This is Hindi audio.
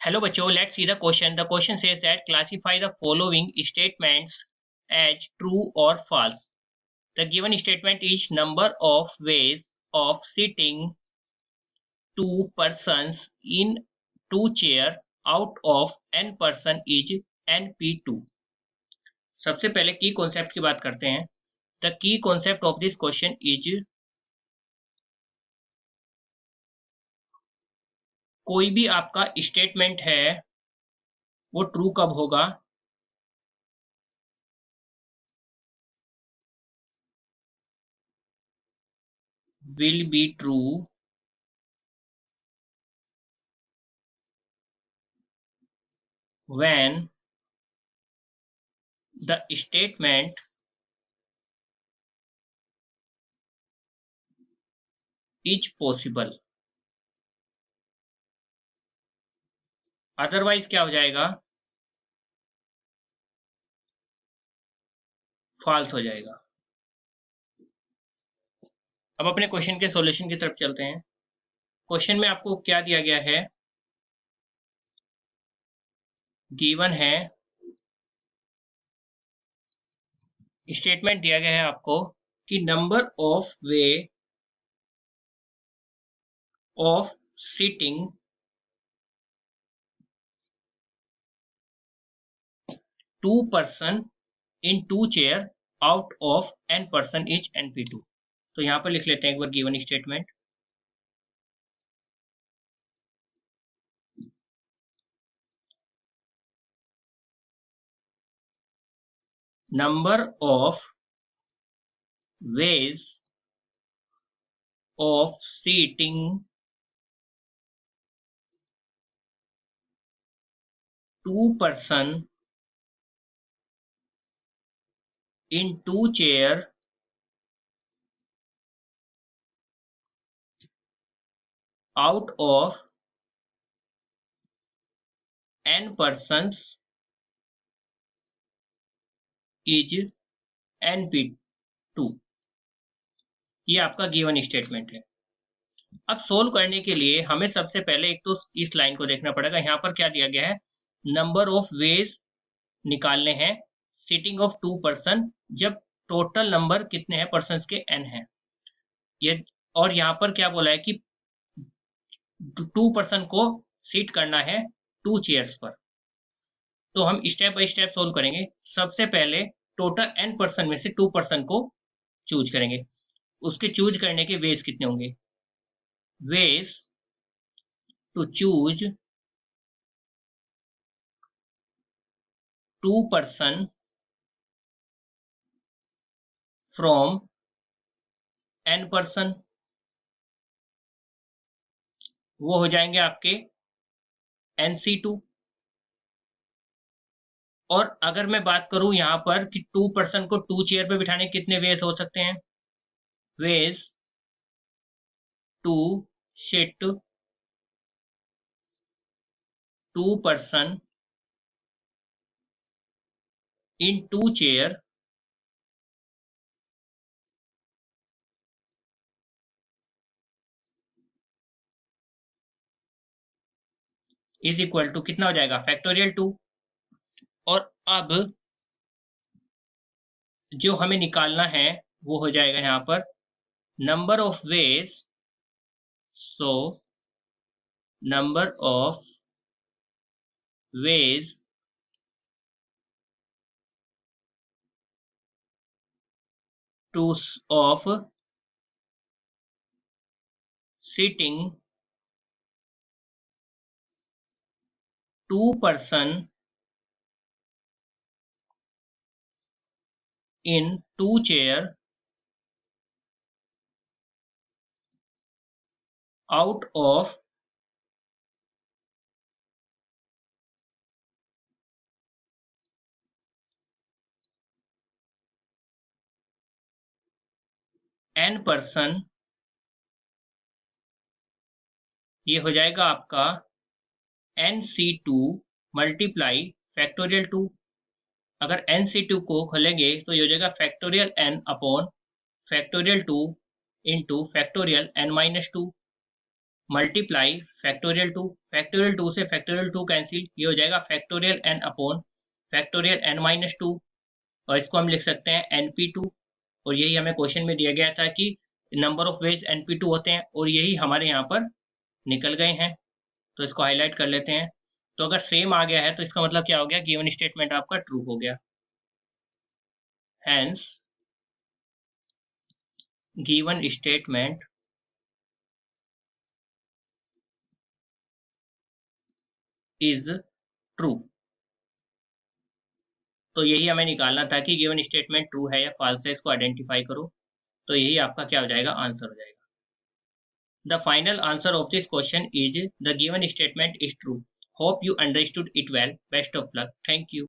Hello बच्चों, let's see the question. The question says that classify the following statements as true or false. The given statement is number of ways of sitting two persons in two chair out of n person is np2. सबसे पहले की कॉन्सेप्ट की बात करते हैं. The key concept of this question is कोई भी आपका स्टेटमेंट है वो ट्रू कब होगा. Will be true when the statement is possible. Otherwise क्या हो जाएगा, फॉल्स हो जाएगा. अब अपने क्वेश्चन के सॉल्यूशन की तरफ चलते हैं. क्वेश्चन में आपको क्या दिया गया है, गिवन है स्टेटमेंट दिया गया है आपको कि number of way of sitting two person in two chair out of n person is np2. तो यहां पर लिख लेते हैं एक बार given statement. Number of ways of seating two person in two chair out of n persons is np2. ये आपका गिवन स्टेटमेंट है. अब सोल्व करने के लिए हमें सबसे पहले एक तो इस लाइन को देखना पड़ेगा. यहाँ पर क्या दिया गया है, नंबर ऑफ वेज निकालने हैं सिटिंग ऑफ टू पर्सन, जब टोटल नंबर कितने हैं पर्सन्स के n हैं. ये और यहाँ पर क्या बोला है कि टू पर्सन को सीट करना है टू चेयर्स पर. तो हम स्टेप बाय स्टेप सोल्व करेंगे. सबसे पहले टोटल n पर्सन में से टू पर्सन को चूज करेंगे. उसके चूज करने के वेज कितने होंगे, ways to choose two person from n person, वो हो जाएंगे आपके nc2. और अगर मैं बात करूं यहां पर कि टू पर्सन को टू चेयर पे बिठाने कितने वेज हो सकते हैं, ways to sit two person in two chair is equal to कितना हो जाएगा, फैक्टोरियल 2. और अब जो हमें निकालना है वो हो जाएगा यहाँ पर number of ways. So number of ways to of sitting two person in two chair out of n person, ये हो जाएगा आपका nc2 मल्टीप्लाई फैक्टोरियल 2. अगर nc2 को खोलेंगे तो ये हो जाएगा factorial n upon factorial 2 into factorial n-2. Multiply factorial 2 से फैक्टोरियल 2 कैंसिल, ये हो जाएगा factorial n upon factorial n-2, और इसको हम लिख सकते हैं np2, और यही हमें क्वेश्चन में दिया गया था कि नंबर ऑफ वेज np2 होते हैं, और यही हमारे यहाँ पर निकल गए हैं। तो इसको हाईलाइट कर लेते हैं। तो अगर सेम आ गया है तो इसका मतलब क्या हो गया, गिवन स्टेटमेंट आपका ट्रू हो गया। Hence given statement is true. तो यही हमें निकालना था कि गिवन स्टेटमेंट ट्रू है या फॉल्स है, इसको आइडेंटिफाई करो। तो यही आपका क्या हो जाएगा, आंसर हो जाएगा। The final answer of this question is the given statement is true. Hope you understood it well. Best of luck. Thank you.